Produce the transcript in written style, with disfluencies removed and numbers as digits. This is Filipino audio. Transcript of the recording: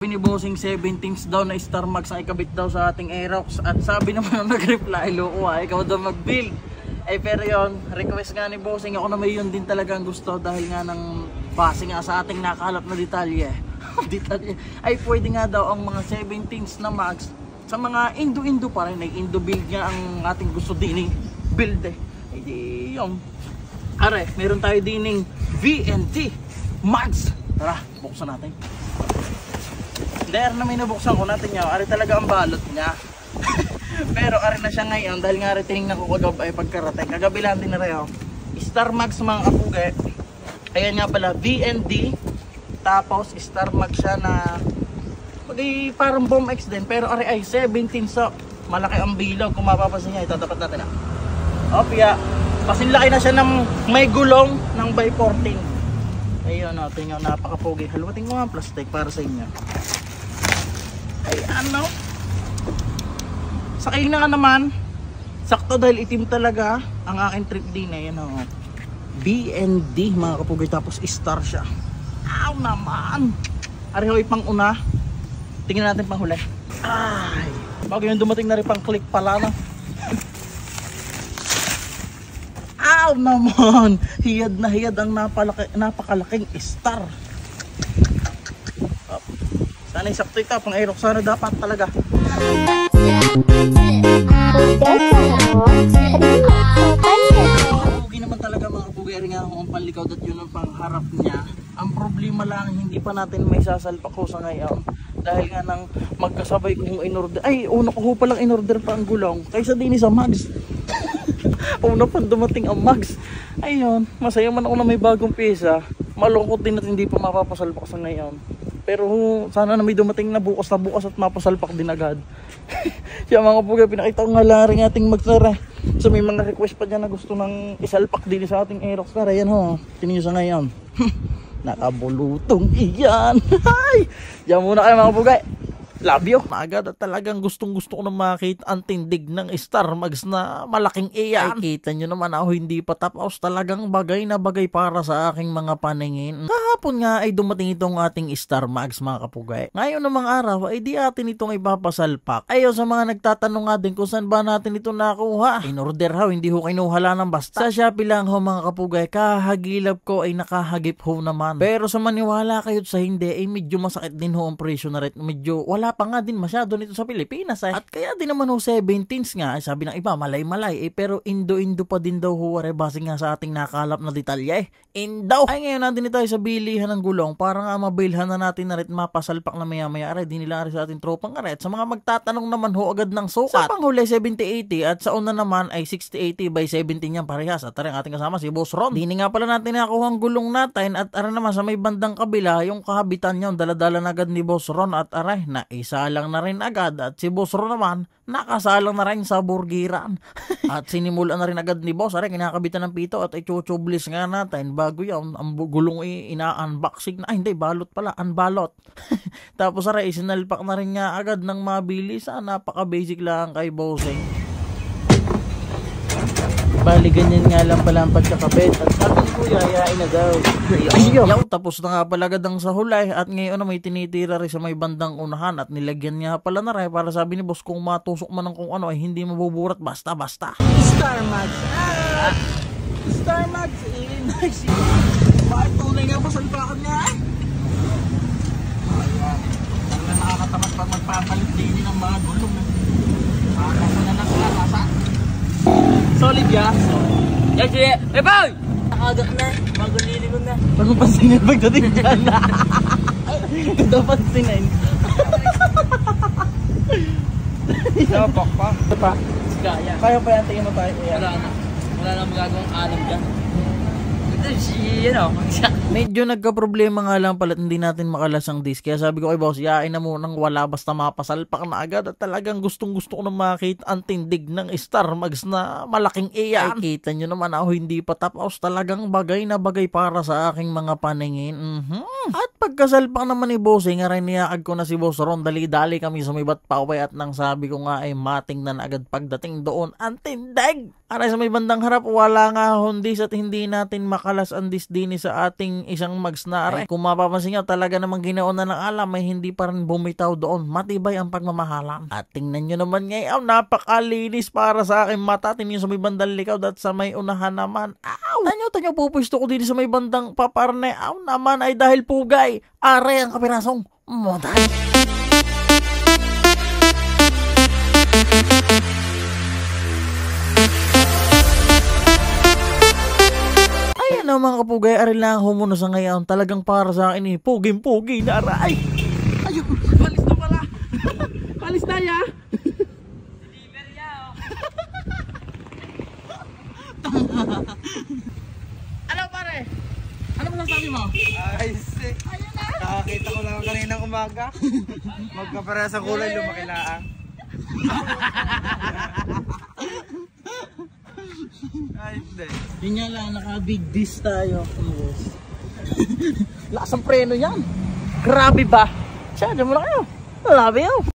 Pinibosing 17s daw na Star Max ang ikabit daw sa ating Aerox. At sabi naman ang nag-reply, loko ikaw daw mag-build. Pero yon, request nga ni Bossing, ako na may yun din talagang gusto dahil nga ng base nga sa ating nakalap na detalye. Ay pwede nga daw ang mga 17s na Max sa mga Indo-Indo pa rin. Ay Indo build nga ang ating gusto din build Ay di yun. Are, meron tayo dining VNT Max. Tara, buksan natin. Dahil na may nabuksan ko natin niya, are talaga ang balot niya. Pero are na siya ngayon dahil nga rin tinignan ko kagabi ay pagkarating. Kagabi lang din na rin Star Max mga kapuge. Ayan nga pala, VND. Tapos Star Max siya na parang Bomb X din. Pero are ay 17 so malaki ang bilog. Kung mapapansin niya, itatapat natin Opya, pasinlaki na siya ng may gulong ng by 14. Ayun tingnan, napakapugi. Halutin mo ang plastic para sa inyo. Ay ano, sakay na naman, sakto dahil itim talaga ang aking trip din. Ayan BND mga kapugay, tapos star siya. Aw naman, arihoy pang una. Tingnan natin pang huli. Ay, bago yung dumating na rin pang click pala Aw naman, hiyad na hiyad ang napakalaking star. Sana isakto ito, pang Aerox sana dapat talaga. Pugi naman talaga mga kabugeri nga kung ang panlikaw at yun ang pangharap niya. Ang problema lang, hindi pa natin may sasalpak ko sa ngayon. Dahil nga nang magkasabay kong in-order. Ay, una ko palang in-order pa ang gulong. Kaysa din sa Mags. Una pa dumating ang Mags. Ayun, masaya man ako na may bagong pyesa. Malungkot din at hindi pa mapapasalpak sa ngayon. Pero sana na may dumating na bukas at mapasalpak din agad. Kaya mga kapugay, pinakita ko nga lang rin ating magsara. So may mga request pa dyan na gusto ng isalpak din sa ating Aerox. Kaya yan tingin nyo sa ngayon. Nakabulutong iyan. Diyan muna kayo mga kapugay. Love you. Agad at talagang gustong gusto ko na makita ang tindig ng Star Max na malaking iyan. Ay kita nyo naman ako hindi pa tapos, talagang bagay na bagay para sa aking mga paningin. Kahapon nga ay dumating itong ating Star Max mga kapugay. Ngayon namang araw ay di atin itong ipapasalpak. Ayo sa mga nagtatanong nga din kung saan ba natin ito nakuha. In order hindi ho kinuha lang ng basta. Sa Shopee lang mga kapugay, kahagilap ko ay nakahagip ho naman. Pero sa maniwala kayo sa hindi ay medyo masakit din ho ang presyo na rin. Medyo wala pa nga din masyado nito sa Pilipinas At kaya din naman 17s nga, sabi ng iba malay-malay pero Indo-Indo pa din daw base nga sa ating nakalap na detalye. Indo! Ay ngayon natin tayo sa bilihan ng gulong para nga mabilhan na natin na rin mapasalpak na maya-maya di nila rin sa ating tropang aret. Sa mga magtatanong naman agad ng sukat. Sa panghuli 70-80 at sa una naman ay 60-80 by 17 yan parehas. At ang ating kasama si Boss Ron. Di nga pala natin nakuha ang gulong natin at naman sa may bandang kabila yung kahabitan yun, daladala na agad ni Boss Ron at na isalang na rin agad at si Boss Ron naman nakasalang na rin sa burgiran. At sinimulan na rin agad ni Boss kinakabitan ng pito at ichuchublis nga natin bago yan ang gulong ina-unboxing na hindi balot pala, unbalot. Tapos isinalpak na rin nga agad ng mabilis. Napaka basic lang kay Bossing. Bali ganyan nga lang pala ang pagkakabit at sabi ni Kuya yayain na daw. Yaw, tapos na nga pala gadang sa hulay at ngayon na may tinitira rin sa may bandang unahan at nilagyan nga pala na rin para sabi ni Boss kung matusok man ng kung ano ay hindi mabuburat basta-basta. Star Max! Star Max! Nice! Bakit tunay nga ba salpakan nga Ayan. Talaga nakakatamad pag magpapalit din ng mga gulong. Ako mo na lang kalasa. Solid ya? Yan siya. Boy! Nakagak na. Bagong lilingon na. Bagong pansinin pagdating dyan na. Ganda pansinin. Napok pa. Ito pa. Kaya. Kaya pa yan. Tingin mo tayo. Wala na. Wala na magagawang alam dyan. Medyo nagka-problema nga lang pala hindi natin makalas ang disc. Kaya sabi ko kay Boss, yain na mo nang wala basta mapasalpak na agad. At talagang gustong gusto ko na makita ang tindig ng Star Max na malaking iyan. Ay kita nyo naman ako hindi pa tapos, talagang bagay na bagay para sa aking mga paningin. At pagkasalpak naman ni Bossing, niyaag ko na si Boss Ron. Dali-dali kami sumibat paway at nang sabi ko nga ay matingnan agad pagdating doon ang tindig. Aray sa may bandang harap wala nga hundis at hindi natin makalas alas andis din sa ating isang magsnare. Kung mapapansin nyo, talaga namang ginaon na ng alam ay hindi pa rin bumitaw doon. Matibay ang pagmamahalan. At tingnan nyo naman ngayon, napakalinis para sa aking mata. Tingnan sa may bandang likod at sa may unahan naman. Aw! Tanyo, pupusto ko din sa may bandang paparne. Aw naman ay dahil pugay. Are ang kapirasong moday. Ayan na mga kapugay, aril lang humuno sa ngayon. Talagang para sa akin puging-pugi na aray. Ayun, alis na pala. Alis na ya. Ano pare? Ano masasabi mo? Ay, sick. Ayun na. Nakakita ko lang kaninang umaga. Magkapara sa kulay, lumakilaang. Ay, hindi. Yun nga lang, naka-big disc tayo. Lakas ang preno yan. Grabe ba? Siya, dyan mo na kayo. Love you.